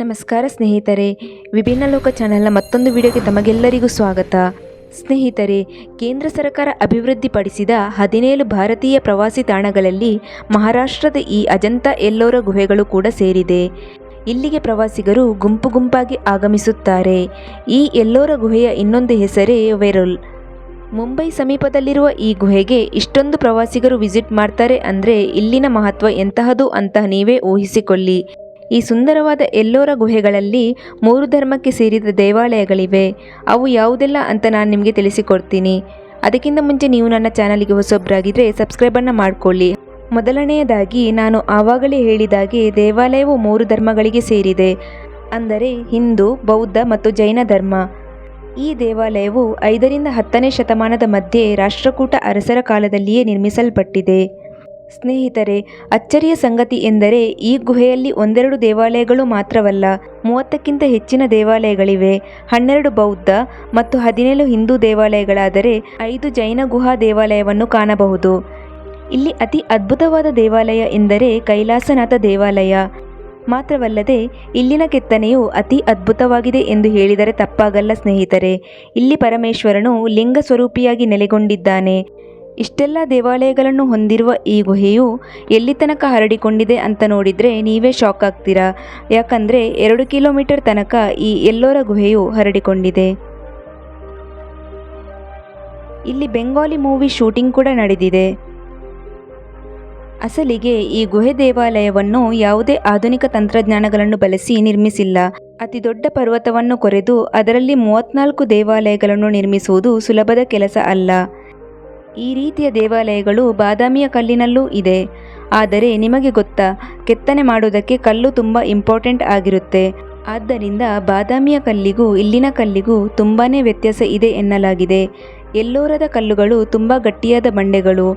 ನಮಸ್ಕಾರ ಸ್ನೇಹಿತರೆ, ವಿಭಿನ್ನ ಲೋಕ ಚಾನೆಲ್ನ ಮತ್ತೊಂದು ವಿಡಿಯೋಗೆ ತಮಗೆಲ್ಲರಿಗೂ ಸ್ವಾಗತ. ಸ್ನೇಹಿತರೆ, ಕೇಂದ್ರ ಸರ್ಕಾರ ಅಭಿವೃದ್ಧಿಪಡಿಸಿದ 17 ಭಾರತೀಯ ಪ್ರವಾಸಿ ತಾಣಗಳಲ್ಲಿ ಮಹಾರಾಷ್ಟ್ರದ ಈ ಅಜಂತಾ ಎಲ್ಲೋರ ಗುಹೆಗಳು ಕೂಡ ಸೇರಿದೆ. ಇಲ್ಲಿಗೆ ಪ್ರವಾಸಿಗರು ಗುಂಪು ಗುಂಪಾಗಿ ಆಗಮಿಸುತ್ತಾರೆ. ಈ ಎಲ್ಲೋರ ಗುಹೆಯ ಇನ್ನೊಂದು ಹೆಸರೇ ವೆರುಲ್. ಮುಂಬೈ ಸಮೀಪದಲ್ಲಿರುವ ಈ ಗುಹೆಗೆ ಇಷ್ಟೊಂದು ಪ್ರವಾಸಿಗರು ವಿಸಿಟ್ ಮಾಡ್ತಾರೆ ಅಂದರೆ ಇಲ್ಲಿನ ಮಹತ್ವ ಎಂತಹದು ಅಂತ ನೀವೇ ಊಹಿಸಿಕೊಳ್ಳಿ. ಈ ಸುಂದರವಾದ ಎಲ್ಲೋರ ಗುಹೆಗಳಲ್ಲಿ 3 ಧರ್ಮಕ್ಕೆ ಸೇರಿದ ದೇವಾಲಯಗಳಿವೆ. ಅವು ಯಾವುದೆಲ್ಲ ಅಂತ ನಾನು ನಿಮಗೆ ತಿಳಿಸಿಕೊಡ್ತೀನಿ. ಅದಕ್ಕಿಂತ ಮುಂಚೆ ನೀವು ನನ್ನ ಚಾನಲ್ಗೆ ಹೊಸೊಬ್ಬರಾಗಿದ್ದರೆ ಸಬ್ಸ್ಕ್ರೈಬನ್ನು ಮಾಡಿಕೊಳ್ಳಿ. ಮೊದಲನೆಯದಾಗಿ ನಾನು ಆವಾಗಲೇ ಹೇಳಿದಾಗೆ ದೇವಾಲಯವು 3 ಧರ್ಮಗಳಿಗೆ ಸೇರಿದೆ, ಅಂದರೆ ಹಿಂದೂ, ಬೌದ್ಧ ಮತ್ತು ಜೈನ ಧರ್ಮ. ಈ ದೇವಾಲಯವು 5ರಿಂದ 10ನೇ ಶತಮಾನದ ಮಧ್ಯೆ ರಾಷ್ಟ್ರಕೂಟ ಅರಸರ ಕಾಲದಲ್ಲಿಯೇ ನಿರ್ಮಿಸಲ್ಪಟ್ಟಿದೆ. ಸ್ನೇಹಿತರೆ, ಅಚ್ಚರಿಯ ಸಂಗತಿ ಎಂದರೆ ಈ ಗುಹೆಯಲ್ಲಿ ಒಂದೆರಡು ದೇವಾಲಯಗಳು ಮಾತ್ರವಲ್ಲ, 30ಕ್ಕಿಂತ ಹೆಚ್ಚಿನ ದೇವಾಲಯಗಳಿವೆ. 12 ಬೌದ್ಧ ಮತ್ತು 17 ಹಿಂದೂ ದೇವಾಲಯಗಳಾದರೆ 5 ಜೈನ ಗುಹಾ ದೇವಾಲಯವನ್ನು ಕಾಣಬಹುದು. ಇಲ್ಲಿ ಅತಿ ಅದ್ಭುತವಾದ ದೇವಾಲಯ ಎಂದರೆ ಕೈಲಾಸನಾಥ ದೇವಾಲಯ. ಮಾತ್ರವಲ್ಲದೆ ಇಲ್ಲಿನ ಕೆತ್ತನೆಯು ಅತಿ ಅದ್ಭುತವಾಗಿದೆ ಎಂದು ಹೇಳಿದರೆ ತಪ್ಪಾಗಲ್ಲ ಸ್ನೇಹಿತರೆ. ಇಲ್ಲಿ ಪರಮೇಶ್ವರನು ಲಿಂಗ ಸ್ವರೂಪಿಯಾಗಿ ನೆಲೆಗೊಂಡಿದ್ದಾನೆ. ಇಷ್ಟೆಲ್ಲ ದೇವಾಲಯಗಳನ್ನು ಹೊಂದಿರುವ ಈ ಗುಹೆಯು ಎಲ್ಲಿ ತನಕ ಹರಡಿಕೊಂಡಿದೆ ಅಂತ ನೋಡಿದರೆ ನೀವೇ ಶಾಕ್ ಆಗ್ತೀರಾ. ಯಾಕಂದರೆ 2 ಕಿಲೋಮೀಟರ್ ತನಕ ಈ ಎಲ್ಲೋರ ಗುಹೆಯು ಹರಡಿಕೊಂಡಿದೆ. ಇಲ್ಲಿ ಬೆಂಗಾಲಿ ಮೂವಿ ಶೂಟಿಂಗ್ ಕೂಡ ನಡೆದಿದೆ. ಅಸಲಿಗೆ ಈ ಗುಹೆ ದೇವಾಲಯವನ್ನು ಯಾವುದೇ ಆಧುನಿಕ ತಂತ್ರಜ್ಞಾನಗಳನ್ನು ಬಳಸಿ ನಿರ್ಮಿಸಿಲ್ಲ. ಅತಿ ದೊಡ್ಡ ಪರ್ವತವನ್ನು ಕೊರೆದು ಅದರಲ್ಲಿ 34 ದೇವಾಲಯಗಳನ್ನು ನಿರ್ಮಿಸುವುದು ಸುಲಭದ ಕೆಲಸ ಅಲ್ಲ. ಈ ರೀತಿಯ ದೇವಾಲಯಗಳು ಬಾದಾಮಿಯ ಕಲ್ಲಿನಲ್ಲೂ ಇದೆ. ಆದರೆ ನಿಮಗೆ ಗೊತ್ತಾ, ಕೆತ್ತನೆ ಮಾಡೋದಕ್ಕೆ ಕಲ್ಲು ತುಂಬ ಇಂಪಾರ್ಟೆಂಟ್ ಆಗಿರುತ್ತೆ. ಆದ್ದರಿಂದ ಬಾದಾಮಿಯ ಕಲ್ಲಿಗೂ ಇಲ್ಲಿನ ಕಲ್ಲಿಗೂ ತುಂಬಾ ವ್ಯತ್ಯಾಸ ಇದೆ ಎನ್ನಲಾಗಿದೆ. ಎಲ್ಲೋರದ ಕಲ್ಲುಗಳು ತುಂಬ ಗಟ್ಟಿಯಾದ ಬಂಡೆಗಳು.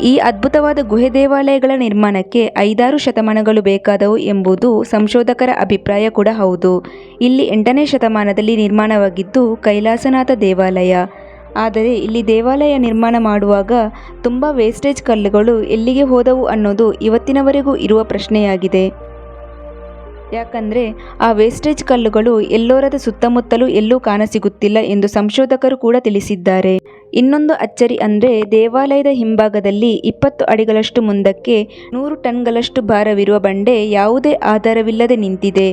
ಈ ಅದ್ಭುತವಾದ ಗುಹೆ ದೇವಾಲಯಗಳ ನಿರ್ಮಾಣಕ್ಕೆ 5-6 ಶತಮಾನಗಳು ಬೇಕಾದವು ಎಂಬುದು ಸಂಶೋಧಕರ ಅಭಿಪ್ರಾಯ ಕೂಡ ಹೌದು. ಇಲ್ಲಿ 8ನೇ ಶತಮಾನದಲ್ಲಿ ನಿರ್ಮಾಣವಾಗಿದ್ದು ಕೈಲಾಸನಾಥ ದೇವಾಲಯ. ಆದರೆ ಇಲ್ಲಿ ದೇವಾಲಯ ನಿರ್ಮಾಣ ಮಾಡುವಾಗ ತುಂಬ ವೇಸ್ಟೇಜ್ ಕಲ್ಲುಗಳು ಎಲ್ಲಿಗೆ ಹೋದವು ಅನ್ನೋದು ಇವತ್ತಿನವರೆಗೂ ಇರುವ ಪ್ರಶ್ನೆಯಾಗಿದೆ. ಯಾಕಂದರೆ ಆ ವೇಸ್ಟೇಜ್ ಕಲ್ಲುಗಳು ಎಲ್ಲೋರದ ಸುತ್ತಮುತ್ತಲೂ ಎಲ್ಲೂ ಕಾಣಸಿಗುತ್ತಿಲ್ಲ ಎಂದು ಸಂಶೋಧಕರು ಕೂಡ ತಿಳಿಸಿದ್ದಾರೆ. ಇನ್ನೊಂದು ಅಚ್ಚರಿ ಅಂದರೆ ದೇವಾಲಯದ ಹಿಂಭಾಗದಲ್ಲಿ 20 ಅಡಿಗಳಷ್ಟು ಮುಂದಕ್ಕೆ 100 ಟನ್ಗಳಷ್ಟು ಭಾರವಿರುವ ಬಂಡೆ ಯಾವುದೇ ಆಧಾರವಿಲ್ಲದೆ ನಿಂತಿದೆ.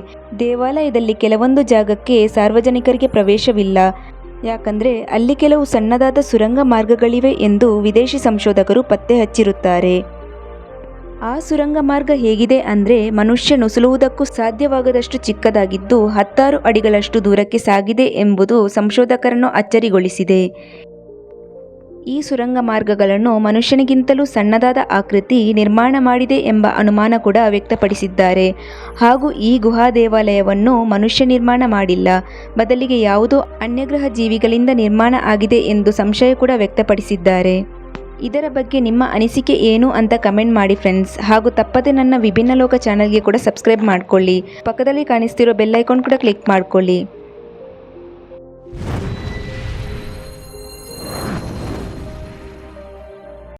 ದೇವಾಲಯದಲ್ಲಿ ಕೆಲವೊಂದು ಜಾಗಕ್ಕೆ ಸಾರ್ವಜನಿಕರಿಗೆ ಪ್ರವೇಶವಿಲ್ಲ. ಯಾಕಂದರೆ ಅಲ್ಲಿ ಕೆಲವು ಸಣ್ಣದಾದ ಸುರಂಗ ಮಾರ್ಗಗಳಿವೆ ಎಂದು ವಿದೇಶಿ ಸಂಶೋಧಕರು ಪತ್ತೆ ಹಚ್ಚಿರುತ್ತಾರೆ. ಆ ಸುರಂಗ ಮಾರ್ಗ ಹೇಗಿದೆ ಅಂದರೆ ಮನುಷ್ಯ ನುಸುಳುವುದಕ್ಕೂ ಸಾಧ್ಯವಾಗದಷ್ಟು ಚಿಕ್ಕದಾಗಿದ್ದು 16 ಅಡಿಗಳಷ್ಟು ದೂರಕ್ಕೆ ಸಾಗಿದೆ ಎಂಬುದು ಸಂಶೋಧಕರನ್ನು ಅಚ್ಚರಿಗೊಳಿಸಿದೆ. ಈ ಸುರಂಗ ಮಾರ್ಗಗಳನ್ನು ಮನುಷ್ಯನಿಗಿಂತಲೂ ಸಣ್ಣದಾದ ಆಕೃತಿ ನಿರ್ಮಾಣ ಮಾಡಿದೆ ಎಂಬ ಅನುಮಾನ ಕೂಡ ವ್ಯಕ್ತಪಡಿಸಿದ್ದಾರೆ. ಹಾಗೂ ಈ ಗುಹಾ ದೇವಾಲಯವನ್ನು ಮನುಷ್ಯ ನಿರ್ಮಾಣ ಮಾಡಿಲ್ಲ, ಬದಲಿಗೆ ಯಾವುದೋ ಅನ್ಯಗ್ರಹ ಜೀವಿಗಳಿಂದ ನಿರ್ಮಾಣ ಆಗಿದೆ ಎಂದು ಸಂಶಯ ಕೂಡ ವ್ಯಕ್ತಪಡಿಸಿದ್ದಾರೆ. ಇದರ ಬಗ್ಗೆ ನಿಮ್ಮ ಅನಿಸಿಕೆ ಏನು ಅಂತ ಕಮೆಂಟ್ ಮಾಡಿ ಫ್ರೆಂಡ್ಸ್. ಹಾಗೂ ತಪ್ಪದೆ ನನ್ನ ವಿಭಿನ್ನ ಲೋಕ ಚಾನಲ್ಗೆ ಕೂಡ ಸಬ್ಸ್ಕ್ರೈಬ್ ಮಾಡಿಕೊಳ್ಳಿ. ಪಕ್ಕದಲ್ಲಿ ಕಾಣಿಸ್ತಿರೋ ಬೆಲ್ ಐಕಾನ್ ಕೂಡ ಕ್ಲಿಕ್ ಮಾಡಿಕೊಳ್ಳಿ.